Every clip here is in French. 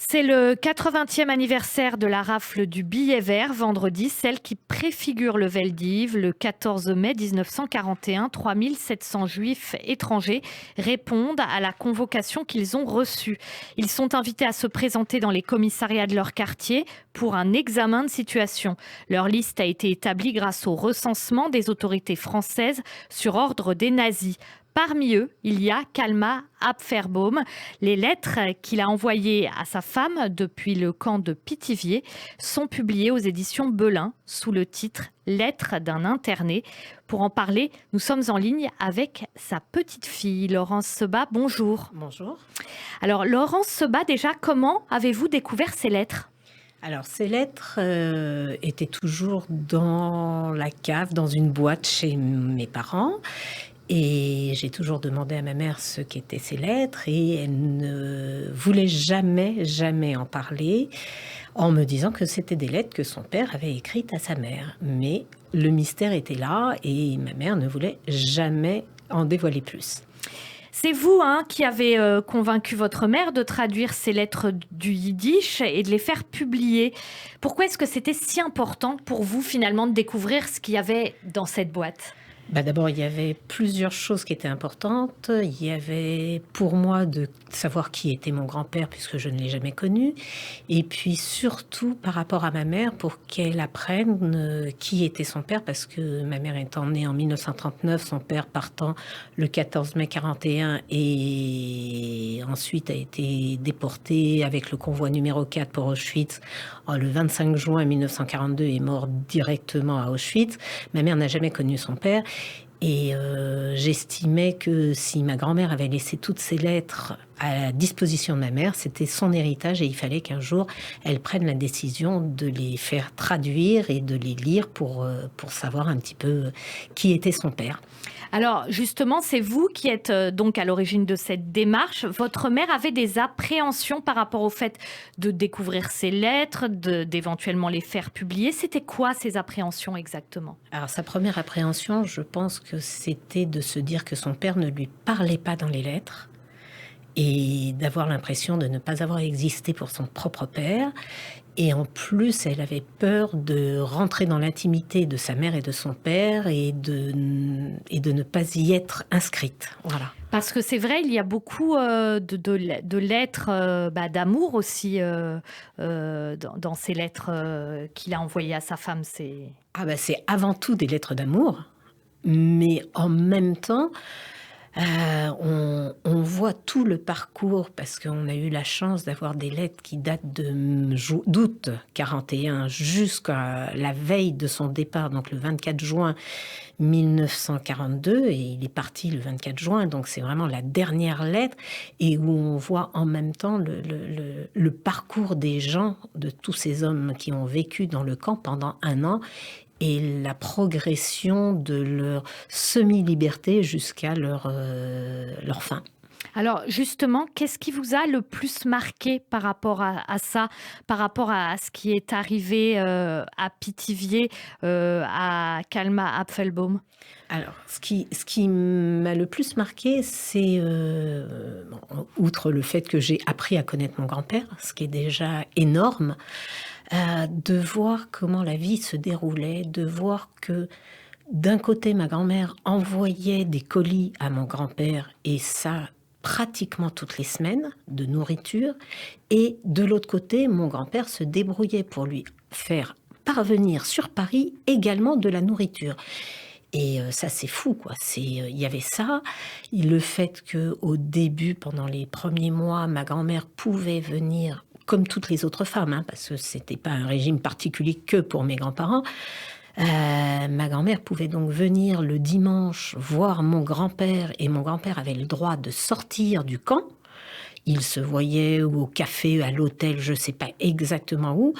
C'est le 80e anniversaire de la rafle du billet vert vendredi, celle qui préfigure le Veldiv. Le 14 mai 1941, 3700 juifs étrangers répondent à la convocation qu'ils ont reçue. Ils sont invités à se présenter dans les commissariats de leur quartier pour un examen de situation. Leur liste a été établie grâce au recensement des autorités françaises sur ordre des nazis. Parmi eux, il y a Kalma Apferbaum. Les lettres qu'il a envoyées à sa femme depuis le camp de Pithiviers sont publiées aux éditions Belin sous le titre Lettres d'un interné. Pour en parler, nous sommes en ligne avec sa petite fille, Laurence Sebat. Bonjour. Bonjour. Alors, Laurence Sebat, déjà, comment avez-vous découvert ces lettres ? Alors, ces lettres étaient toujours dans la cave, dans une boîte chez mes parents. Et j'ai toujours demandé à ma mère ce qu'étaient ces lettres et elle ne voulait jamais en parler en me disant que c'était des lettres que son père avait écrites à sa mère. Mais le mystère était là et ma mère ne voulait jamais en dévoiler plus. C'est vous qui avez convaincu votre mère de traduire ces lettres du yiddish et de les faire publier. Pourquoi est-ce que c'était si important pour vous finalement de découvrir ce qu'il y avait dans cette boîte ? D'abord, il y avait plusieurs choses qui étaient importantes. Il y avait pour moi de savoir qui était mon grand-père puisque je ne l'ai jamais connu. Et puis surtout par rapport à ma mère pour qu'elle apprenne qui était son père parce que ma mère étant née en 1939, son père partant le 14 mai 41 et ensuite a été déporté avec le convoi numéro 4 pour Auschwitz le 25 juin 1942 est mort directement à Auschwitz. Ma mère n'a jamais connu son père. Et j'estimais que si ma grand-mère avait laissé toutes ces lettres à la disposition de ma mère, c'était son héritage et il fallait qu'un jour, elle prenne la décision de les faire traduire et de les lire pour savoir un petit peu qui était son père. Alors justement, c'est vous qui êtes donc à l'origine de cette démarche. Votre mère avait des appréhensions par rapport au fait de découvrir ces lettres, d'éventuellement les faire publier. C'était quoi ces appréhensions exactement ? Alors sa première appréhension, je pense que c'était de se dire que son père ne lui parlait pas dans les lettres et d'avoir l'impression de ne pas avoir existé pour son propre père. Et en plus, elle avait peur de rentrer dans l'intimité de sa mère et de son père et de ne pas y être inscrite. Voilà. Parce que c'est vrai, il y a beaucoup de lettres d'amour aussi dans ces lettres qu'il a envoyées à sa femme. C'est avant tout des lettres d'amour, mais en même temps, on voit tout le parcours parce qu'on a eu la chance d'avoir des lettres qui datent d'août 41 jusqu'à la veille de son départ, donc le 24 juin 1942, et il est parti le 24 juin, donc c'est vraiment la dernière lettre, et où on voit en même temps le parcours des gens, de tous ces hommes qui ont vécu dans le camp pendant un an, et la progression de leur semi-liberté jusqu'à leur fin. Alors justement, qu'est-ce qui vous a le plus marqué par rapport à ça, par rapport à ce qui est arrivé à Pithiviers, à Kalma Apfelbaum ? Alors, ce qui m'a le plus marqué, c'est, outre le fait que j'ai appris à connaître mon grand-père, ce qui est déjà énorme, de voir comment la vie se déroulait, de voir que d'un côté, ma grand-mère envoyait des colis à mon grand-père, et ça pratiquement toutes les semaines, de nourriture, et de l'autre côté, mon grand-père se débrouillait pour lui faire parvenir sur Paris également de la nourriture. Et ça, c'est fou, quoi. Il y avait ça, le fait qu'au début, pendant les premiers mois, ma grand-mère pouvait venir, comme toutes les autres femmes, parce que c'était pas un régime particulier que pour mes grands-parents. Ma grand-mère pouvait donc venir le dimanche voir mon grand-père, et mon grand-père avait le droit de sortir du camp. Il se voyait au café, à l'hôtel, je sais pas exactement où,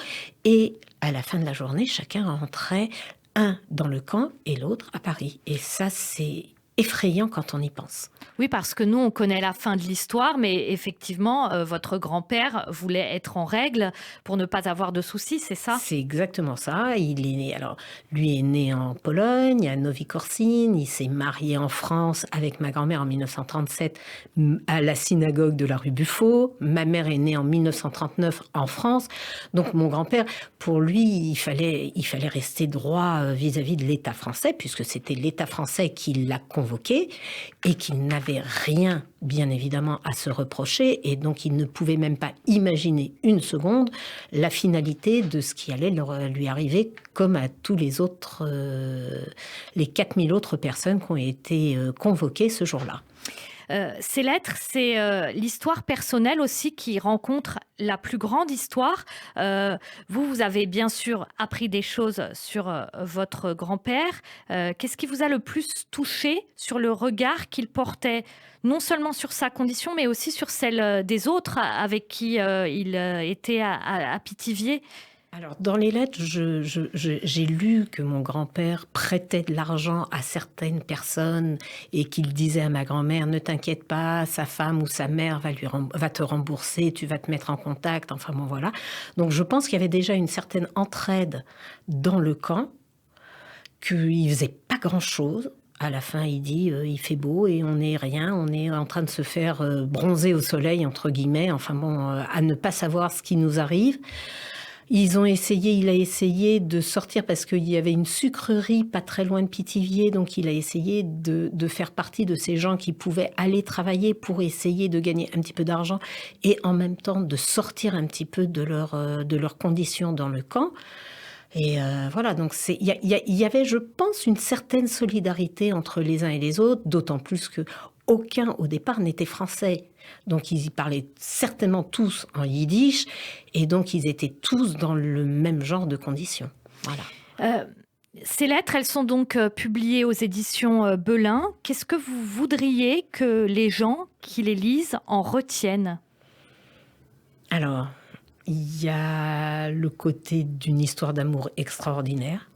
et à la fin de la journée, chacun rentrait, un dans le camp et l'autre à Paris. Et ça, c'est effrayant quand on y pense. Oui, parce que nous, on connaît la fin de l'histoire, mais effectivement, votre grand-père voulait être en règle pour ne pas avoir de soucis, c'est ça? C'est exactement ça. Il est né, alors, lui est né en Pologne, à Novi Corcine. Il s'est marié en France avec ma grand-mère en 1937 à la synagogue de la rue Buffo. Ma mère est née en 1939 en France. Donc, mon grand-père, pour lui, il fallait rester droit vis-à-vis de l'État français, puisque c'était l'État français qui l'a convoqué et qu'il n'avait rien, bien évidemment, à se reprocher. Et donc, il ne pouvait même pas imaginer une seconde la finalité de ce qui allait lui arriver, comme à tous les autres, les 4000 autres personnes qui ont été convoquées ce jour-là. Ces lettres, c'est l'histoire personnelle aussi qui rencontre la plus grande histoire. Vous avez bien sûr appris des choses sur votre grand-père. Qu'est-ce qui vous a le plus touché sur le regard qu'il portait, non seulement sur sa condition, mais aussi sur celle des autres avec qui il était à Pithiviers? Alors, dans les lettres, j'ai lu que mon grand-père prêtait de l'argent à certaines personnes et qu'il disait à ma grand-mère, ne t'inquiète pas, sa femme ou sa mère va te rembourser, tu vas te mettre en contact, enfin bon voilà. Donc je pense qu'il y avait déjà une certaine entraide dans le camp, qu'il ne faisait pas grand-chose. À la fin, il dit, il fait beau et on n'est rien, on est en train de se faire bronzer au soleil, entre guillemets, enfin bon, à ne pas savoir ce qui nous arrive. Il a essayé de sortir parce qu'il y avait une sucrerie pas très loin de Pithiviers, donc il a essayé de faire partie de ces gens qui pouvaient aller travailler pour essayer de gagner un petit peu d'argent et en même temps de sortir un petit peu de leurs conditions dans le camp. Et voilà, donc il y avait, je pense, une certaine solidarité entre les uns et les autres, d'autant plus que aucun au départ n'était français. Donc ils y parlaient certainement tous en yiddish et donc ils étaient tous dans le même genre de conditions. Voilà. Ces lettres, elles sont donc publiées aux éditions Belin. Qu'est-ce que vous voudriez que les gens qui les lisent en retiennent? Alors, il y a le côté d'une histoire d'amour extraordinaire,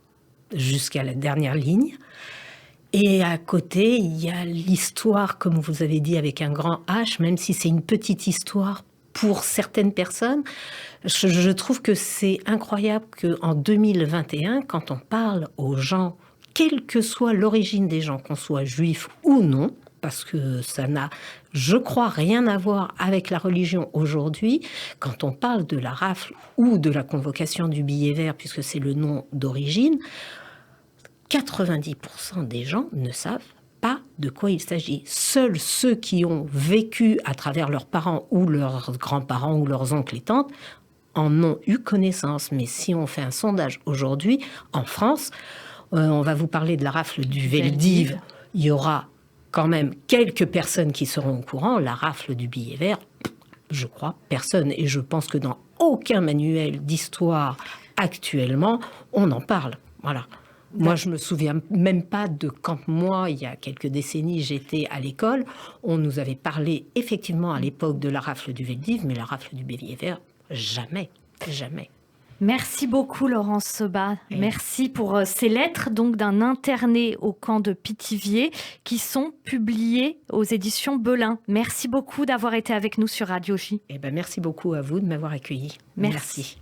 jusqu'à la dernière ligne. Et à côté, il y a l'histoire, comme vous avez dit, avec un grand H, même si c'est une petite histoire pour certaines personnes. Je trouve que c'est incroyable qu'en 2021, quand on parle aux gens, quelle que soit l'origine des gens, qu'on soit juif ou non, parce que ça n'a, je crois, rien à voir avec la religion aujourd'hui, quand on parle de la rafle ou de la convocation du billet vert, puisque c'est le nom d'origine, 90% des gens ne savent pas de quoi il s'agit. Seuls ceux qui ont vécu à travers leurs parents ou leurs grands-parents ou leurs oncles et tantes en ont eu connaissance. Mais si on fait un sondage aujourd'hui, en France, on va vous parler de la rafle du Veldiv, il y aura quand même quelques personnes qui seront au courant. La rafle du billet vert, je crois, personne. Et je pense que dans aucun manuel d'histoire actuellement, on en parle. Voilà. Moi, je me souviens même pas de quand moi, il y a quelques décennies, j'étais à l'école. On nous avait parlé effectivement à l'époque de la rafle du Veldiv, mais la rafle du billet vert, jamais, jamais. Merci beaucoup Laurence Sebat. Merci pour ces lettres donc d'un interné au camp de Pithiviers qui sont publiées aux éditions Belin. Merci beaucoup d'avoir été avec nous sur Radio J. Merci beaucoup à vous de m'avoir accueilli. Merci.